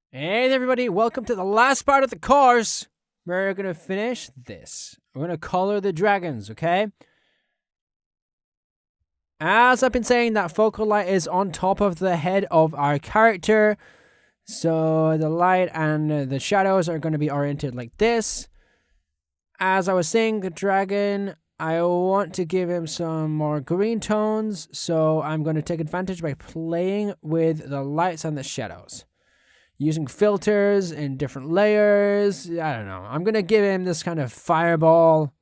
Hey everybody, welcome to the last part of the course. We're gonna finish this. We're gonna color the dragons, okay? As I've been saying, that focal light is on top of the head of our character. So the light and the shadows are gonna be oriented like this. As I was saying, the dragon, I want to give him some more green tones. So I'm gonna take advantage by playing with the lights and the shadows. Using filters in different layers. I don't know. I'm going to give him this kind of fireball.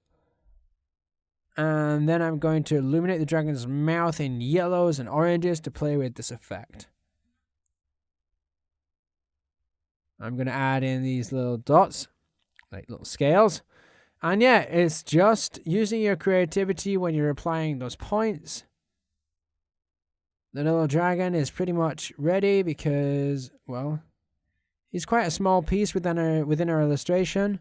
And then I'm going to illuminate the dragon's mouth in yellows and oranges to play with this effect. I'm going to add in these little dots, like little scales. And yeah, it's just using your creativity when you're applying those points. The little dragon is pretty much ready because, well, he's quite a small piece within our illustration.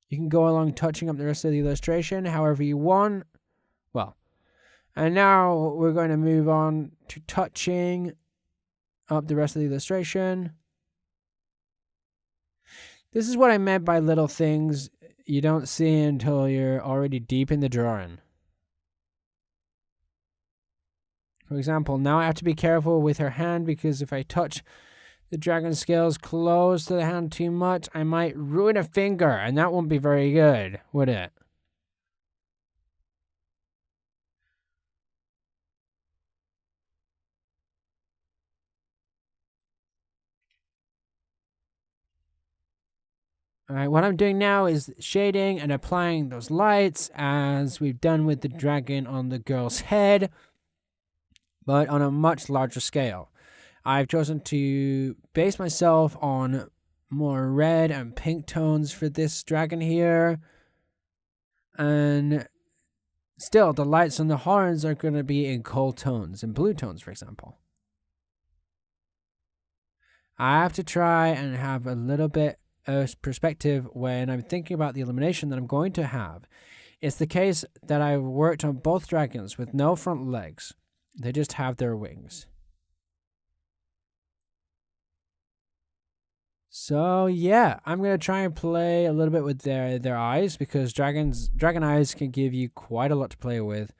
You can go along touching up the rest of the illustration however you want. Well, and now we're going to move on to touching up the rest of the illustration. This is what I meant by little things you don't see until you're already deep in the drawing. For example, now I have to be careful with her hand because if I touch the dragon scales close to the hand too much, I might ruin a finger, and that won't be very good, would it? Alright, what I'm doing now is shading and applying those lights as we've done with the dragon on the girl's head, but on a much larger scale. I've chosen to base myself on more red and pink tones for this dragon here. And still, the lights on the horns are going to be in cold tones, in blue tones, for example. I have to try and have a little bit of perspective when I'm thinking about the illumination that I'm going to have. It's the case that I've worked on both dragons with no front legs. They just have their wings. So yeah, I'm gonna try and play a little bit with their eyes because dragon eyes can give you quite a lot to play with.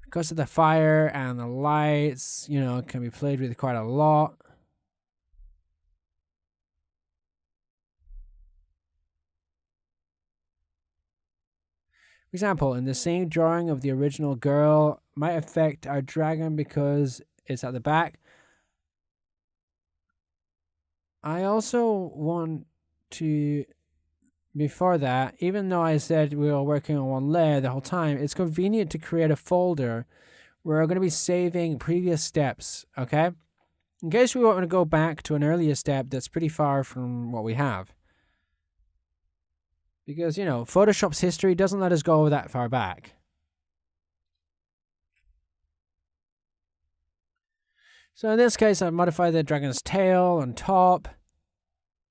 Because of the fire and the lights, it can be played with quite a lot. For example, in the same drawing of the original girl might affect our dragon because it's at the back. I also want to, before that, even though I said we were working on one layer the whole time, it's convenient to create a folder where we're going to be saving previous steps, okay? In case we want to go back to an earlier step that's pretty far from what we have. Because, Photoshop's history doesn't let us go that far back. So in this case, I've modified the dragon's tail on top.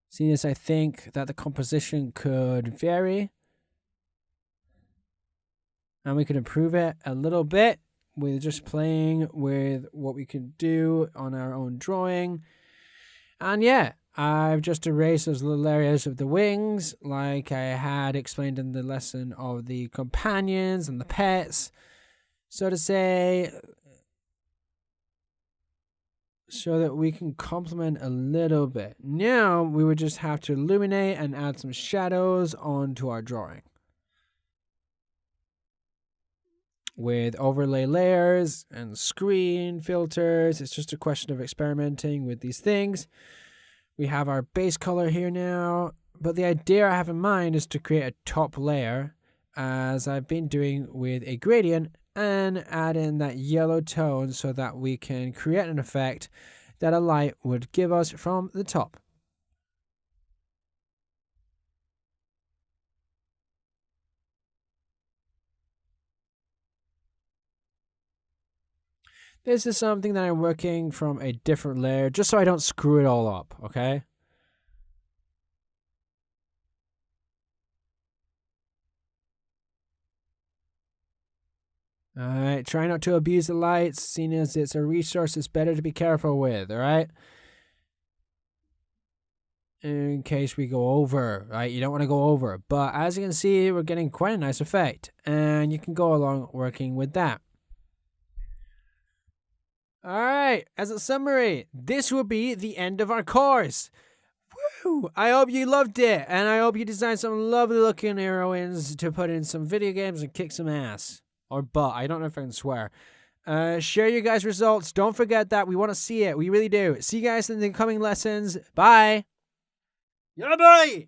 Seeing as I think that the composition could vary. And we could improve it a little bit with just playing with what we can do on our own drawing. And yeah, I've just erased those little areas of the wings, like I had explained in the lesson of the companions and the pets, so to say, so that we can complement a little bit. Now we would just have to illuminate and add some shadows onto our drawing. With overlay layers and screen filters, it's just a question of experimenting with these things. We have our base color here now, but the idea I have in mind is to create a top layer, as I've been doing with a gradient, and add in that yellow tone so that we can create an effect that a light would give us from the top. This is something that I'm working from a different layer, just so I don't screw it all up, okay? Alright, try not to abuse the lights, seeing as it's a resource it's better to be careful with, alright? In case we go over, right? You don't want to go over. But as you can see, we're getting quite a nice effect. And you can go along working with that. Alright, as a summary, this will be the end of our course. Woo! I hope you loved it, and I hope you designed some lovely looking heroines to put in some video games and kick some ass. Or butt, I don't know if I can swear. Share your guys' results. Don't forget that. We want to see it. We really do. See you guys in the coming lessons. Bye! Yeah, bye!